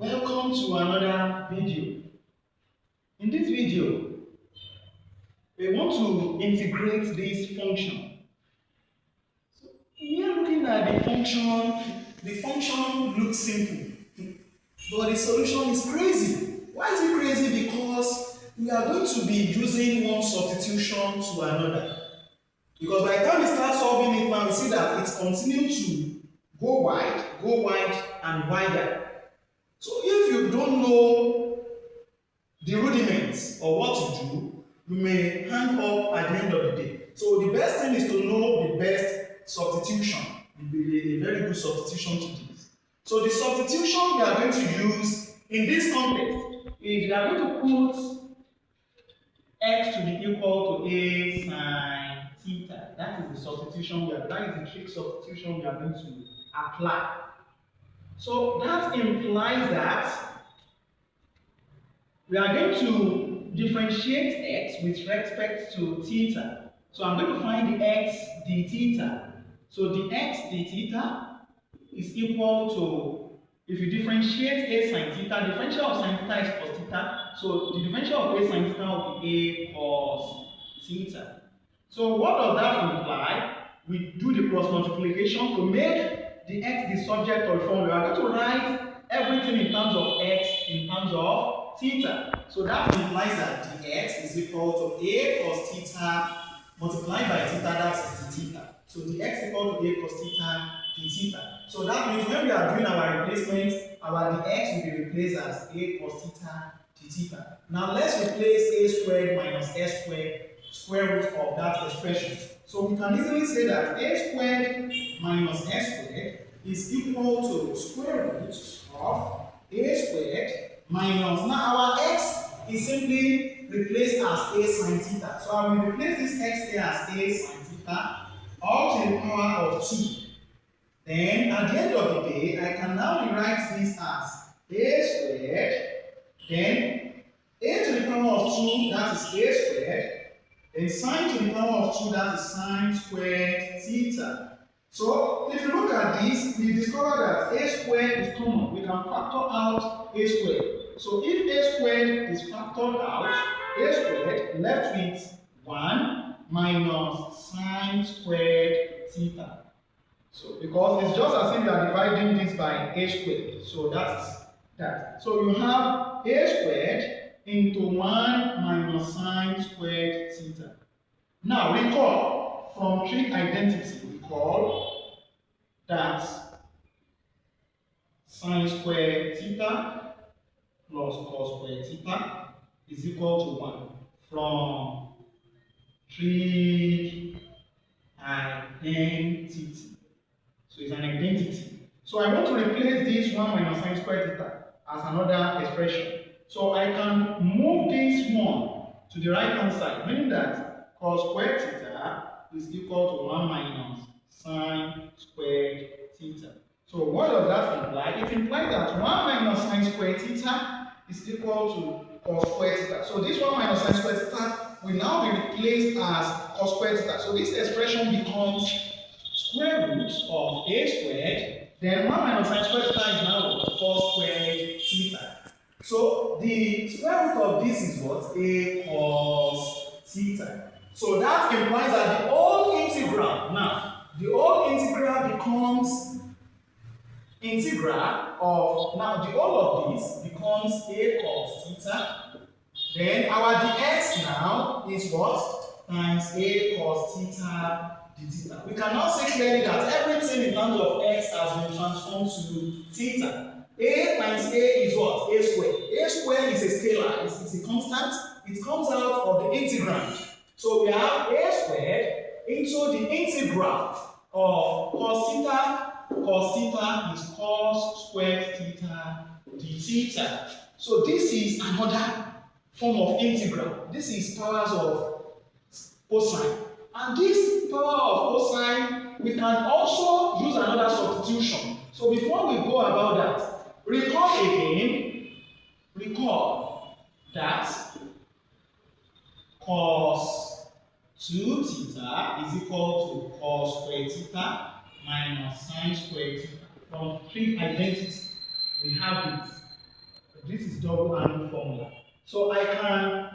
Welcome to another video. In this video, we want to integrate this function. So we are looking at the function. The function looks simple, but the solution is crazy. Why is it crazy? Because we are going to be using one substitution to another. Because by the time we start solving it now, we see that it's continuing to go wide, and wider. So if you don't know the rudiments or what to do, you may hang up at the end of the day. So the best thing is to know the best substitution, a very good substitution to this. So the substitution we are going to use in this context is we are going to put x to be equal to a sine theta. That is the substitution that is the trick substitution we are going to apply. So that implies that we are going to differentiate x with respect to theta. So I'm going to find the x d theta. So the x d theta is equal to, if you differentiate a sine theta, the differential of sine theta is cos theta. So the differential of a sine theta will be a cos theta. So what does that imply? We do the cross multiplication to make the x the subject of the formula. We are going to write everything in terms of x in terms of theta. So that implies that the x is equal to a cos theta multiplied by theta, that is the theta. So the x equal to a cos theta d theta. So that means when we are doing our replacement, the x will be replaced as a cos theta d theta. Now let's replace a squared minus s squared square root of that expression. So we can easily say that a squared minus s squared is equal to square root of a squared minus, now our x is simply replaced as a sine theta. So I will replace this x here as a sine theta all to the power of 2. Then at the end of the day, I can now rewrite this as a squared, then a to the power of 2, that is a squared, then sine to the power of 2, that is sine squared theta. So if you look at this, we discover that a squared is common. We can factor out a squared. So if a squared is factored out, a squared left with 1 minus sine squared theta. So because it's just as if you are dividing this by a squared. So that's that. So you have a squared into 1 minus sine squared theta. Now recall from trig identity, recall that sine squared theta plus cos squared theta is equal to 1 from trig identity. So it's an identity. So I want to replace this 1 minus sine squared theta as another expression. So I can move this 1 to the right hand side, meaning that cos squared theta is equal to 1 minus sine squared theta. So what does that imply? It implies that 1 minus sine squared theta is equal to cos squared theta. So this 1 minus sine squared theta will now be replaced as cos squared theta. So this expression becomes square root of a squared, then 1 minus sine squared theta is now cos squared theta. So the square root of this is what? A cos theta. So that implies that the whole integral, now the whole integral becomes integral of, now the whole of this becomes a cos theta. Then our dx now is what? Times a cos theta d theta. We can now say clearly that everything in terms of x has been transformed to theta. A times a is what? A squared. A squared is a scalar, it's a constant. It comes out of the integrand. So we have a squared into the integral of cos theta. Cos theta is cos squared theta d theta. So this is another form of integral. This is powers of cosine. And this power of cosine, we can also use another substitution. So before we go about that, recall that cos 2 theta is equal to cos squared theta minus sine squared theta. From trig identity, we have this. This is double angle formula. So I can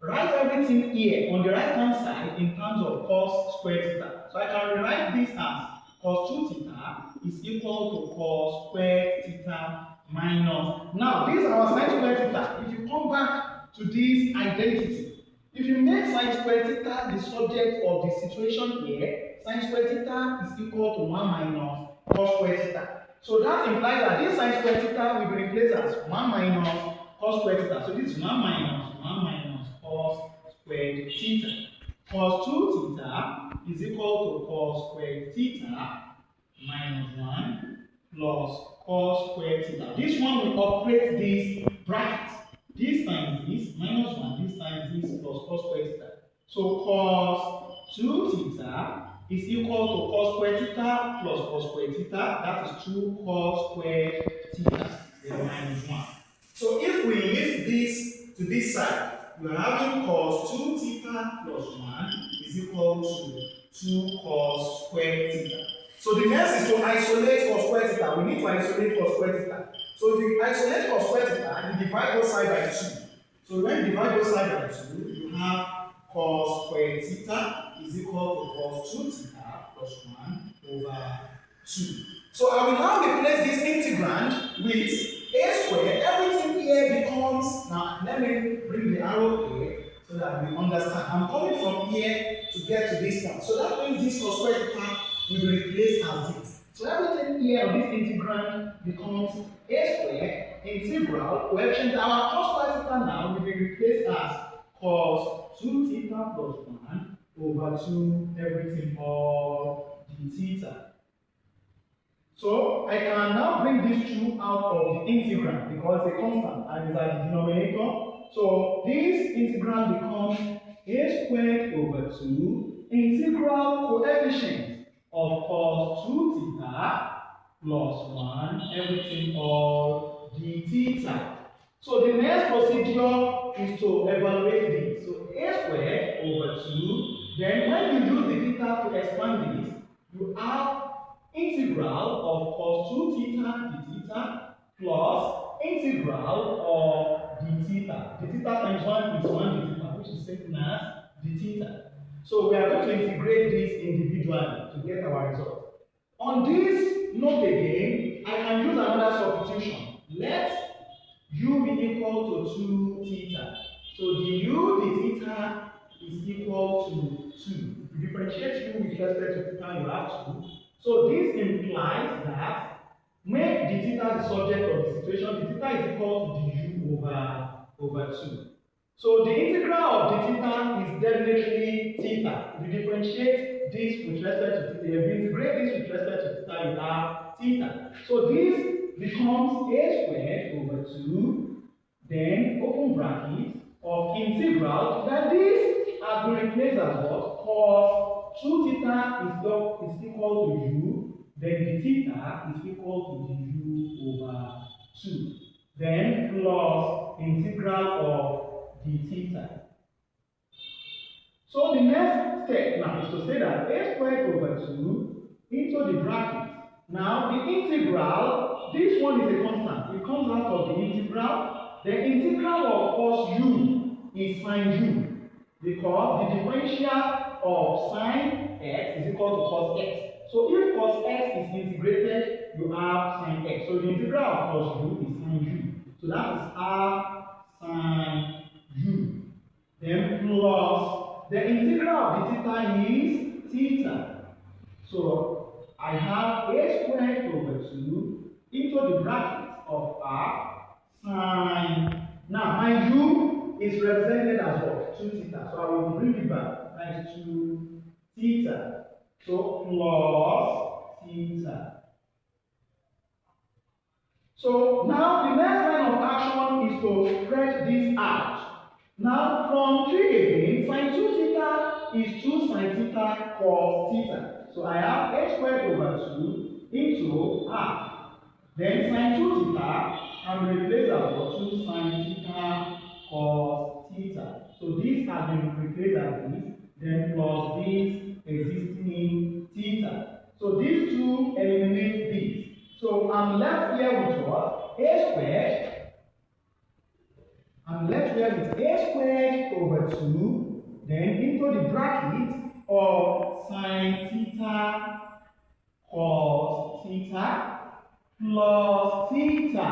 write everything here on the right hand side in terms of cos square theta. So I can rewrite this as cos 2 theta is equal to cos square theta minus. Now, this is our sine square theta. If you come back to this identity, if you make sine square theta the subject of the situation here, sine square theta is equal to 1 minus cos square theta. So that implies that this sine square theta will be replaced as 1 minus cos square theta. So this is 1 minus cos square theta. Cos 2 theta is equal to cos square theta minus 1 plus cos square theta. This one will operate this bracket. This times this minus 1, this times this plus cos square theta. So cos 2 theta is equal to cos square theta plus cos square theta. That is 2 cos square theta, then minus 1. So if we lift this to this side, we are having cos 2 theta plus 1 is equal to 2 cos square theta. So the next is to isolate cos square theta. We need to isolate cos square theta. So if you isolate cos square theta, you divide both sides by 2. So when you divide both sides by 2, you have cos square theta is equal to cos 2 theta plus 1 over 2. So I will now replace this integrand with a square. Everything here becomes, now let me bring the arrow here so that we understand. I'm coming from here to get to this point. So that means this cos square theta will be replaced as this. So everything here on this integrand becomes a square integral coefficient. Our cos square theta now will be replaced as cos 2 theta plus 1 over 2 everything all d theta. So I can now bring these 2 out of the integrand because it's a constant and it's at the denominator. So this integrand becomes a squared over 2 integral coefficient of cos 2 theta plus 1 everything all d theta. So the next procedure is to evaluate this. So a squared over 2, then when you use the theta to expand this, you have integral of cos 2 theta d theta plus integral of d theta. D theta times 1 is 1 d theta, which is same as d theta. So we are going to integrate this individually to get our result. On this note again, I can use another substitution. Let u be equal to 2 theta. So the u d theta is equal to 2. To differentiate u with respect to theta, you have 2. So this implies that make the theta the subject of the situation. The theta is equal to du over 2. So the integral of the theta is definitely theta. If you differentiate this with respect to theta, if you integrate this with respect to theta, you have theta. So this becomes a squared over 2, then open bracket of integral, that this has been replaced as what? Cos 2 theta is equal to u, then the theta is equal to the u over 2. Then plus integral of the theta. So the next step now is to say that a squared over 2 into the bracket. Now the integral, this one is a constant. It comes out of the integral. The integral of cos u is sine u, because the differential of sine x is equal to cos x. So if cos x is integrated, you have sine x. So the integral of cos u is sine u. So that is half sine u. Then plus the integral of the theta is theta. So I have a squared over 2 into the bracket of half sine. Now my u is represented as what? 2 theta. So I will bring it back. That is 2 theta. So plus theta. So now the next line of action is to stretch this out. Now from 3 again, sine 2 theta is 2 sine theta cos theta. So I have a squared over 2 into half. Then sine 2 theta can be replaced as 2 sine theta cos theta. So this has been replaced as this, then plus this existing theta. So these two eliminate this. So I'm left here with what? A squared I'm left here with a squared over 2, then into the bracket of sine theta cos theta plus theta.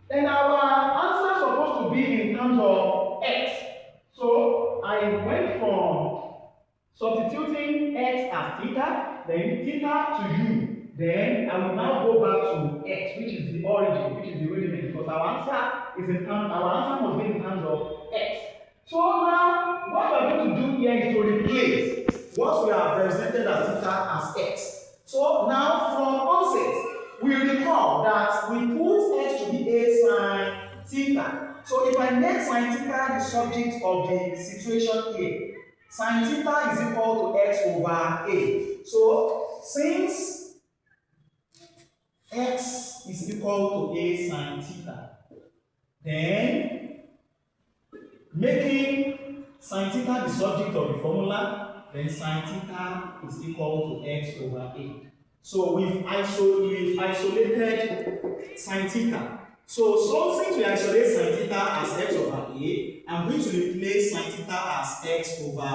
Then our answer is supposed to be in terms of x. So I went from substituting x as theta, then theta to u. Then I will now go back to x, which is the origin, which is the rudiment, because our answer must be in terms of x. So now what we are going to do here is to replace what we have represented as theta as x. So now from onset, we recall that we put x to be a sine theta. So if I make sine theta the subject of the situation A, sine theta is equal to x over a. So since x is equal to a sine theta, then making sine theta the subject of the formula, then sine theta is equal to x over a. So we've isolated sine theta. So since we isolate sine theta as x over a, I'm going to replace sine theta as x over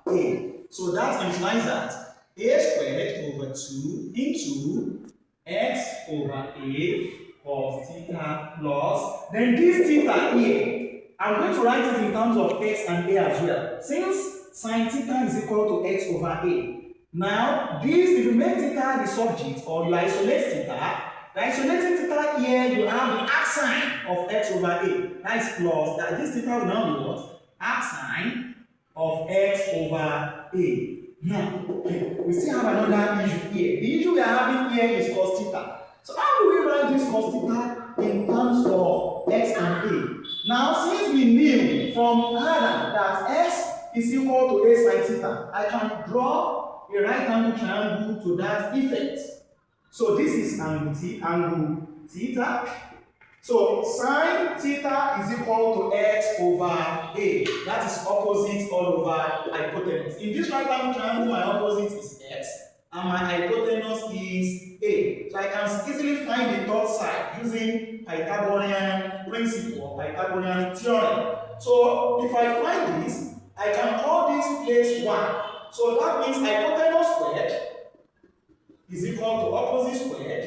a. So that implies that a squared over 2 into x over a cos theta plus, then this theta here, I'm going to write it in terms of x and a as well. Since sine theta is equal to x over a, now this, if you make theta the subject or you isolate theta, by isolating theta here, you have the arc sine of x over a. That is plus, that this theta will now be what? Arc sine of x over a. Now, we still have another issue here. The issue we are having here is cos theta. So how do we write this cos theta in terms of x and a? Now, since we knew from Adam that x is equal to a sine theta, I can draw a right angle triangle to that effect. So this is angle theta. So sine theta is equal to x over a. That is opposite all over hypotenuse. In this right angle triangle, my opposite is x and my hypotenuse is a. So I can easily find the third side using Pythagorean principle or Pythagorean theorem. So if I find this, I can call this place 1. So that means hypotenuse squared is equal to opposite squared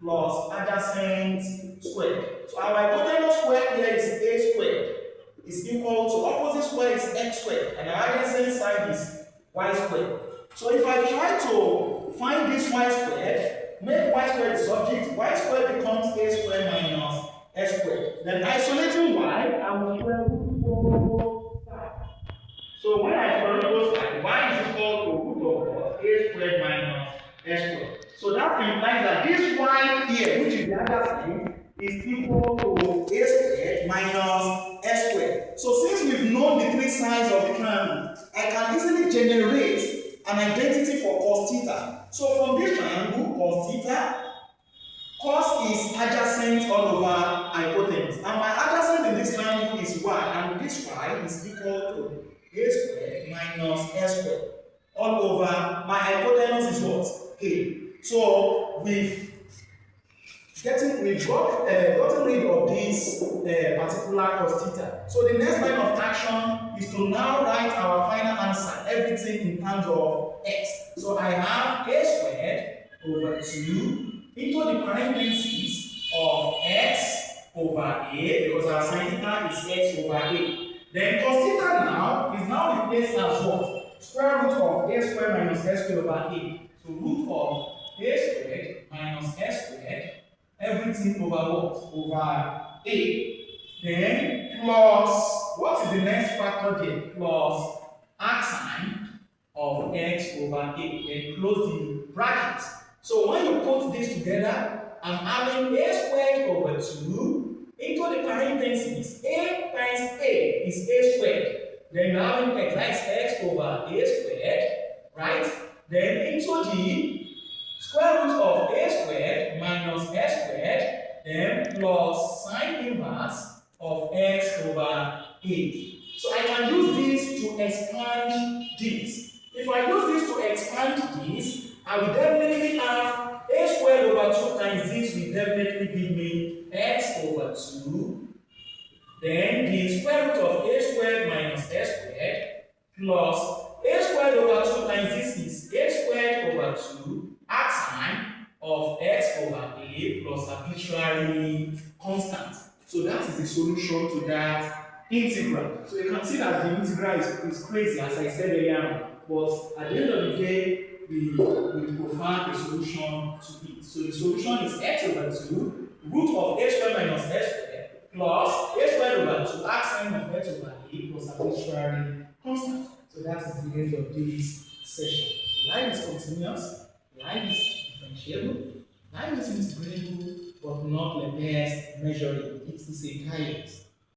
plus adjacent squared. So our hypotenuse squared here is a squared is equal to opposite squared is x squared and our adjacent side is y squared. So if I try to find this y squared, make y squared the subject, y squared becomes a squared minus s squared. Then isolating y, I will square root both sides. So when I square root both sides, y is equal to root of a squared minus s squared. So that implies that this y here, which is the other side, is equal to a squared minus s squared. So since we've known the three sides of the triangle, I can easily generate an identity for cos theta. So from this triangle, cos theta, cos is adjacent all over hypotenuse. And my adjacent in this triangle is y, and this y is equal to a squared minus s squared. All over my hypotenuse is what? A. So we've gotten rid of this particular cos theta. So the next line of action is to now write our final answer, everything in terms of x. So I have a squared over 2 into the parentheses of x over a, because our sin theta is x over a. Then cos theta now is now replaced as what? Square root of a squared minus s squared over a. So root of a squared minus s squared, everything over what? Over a. Then plus, what is the next factor there? Plus arc sine of x over a. Then close the bracket. So when you put this together, I'm having a squared over 2 into the parentheses. A times a is a squared. Then you're having x, that is x over a squared, right? Then into the square root of a squared minus s squared, then plus sine inverse of x over a. So I can use this to expand this. If I use this to expand this, I will definitely have a squared over 2 times this will definitely give me x over 2. Then the square root of a squared minus s squared plus a squared over 2 times this is a squared over 2 arcsine of x over a plus arbitrary constant. So that is the solution to that integral. So you can see that the integral is crazy, as I said earlier, but at the end of the day, we provide a solution to it. So the solution is x over 2 root of a squared minus s squared plus a squared over 2 arcsine of x over a plus arbitrary constant. So that is the end of this session. So line is continuous, line is differentiable, line is integrable, but not Lebesgue measurable. It is a diet.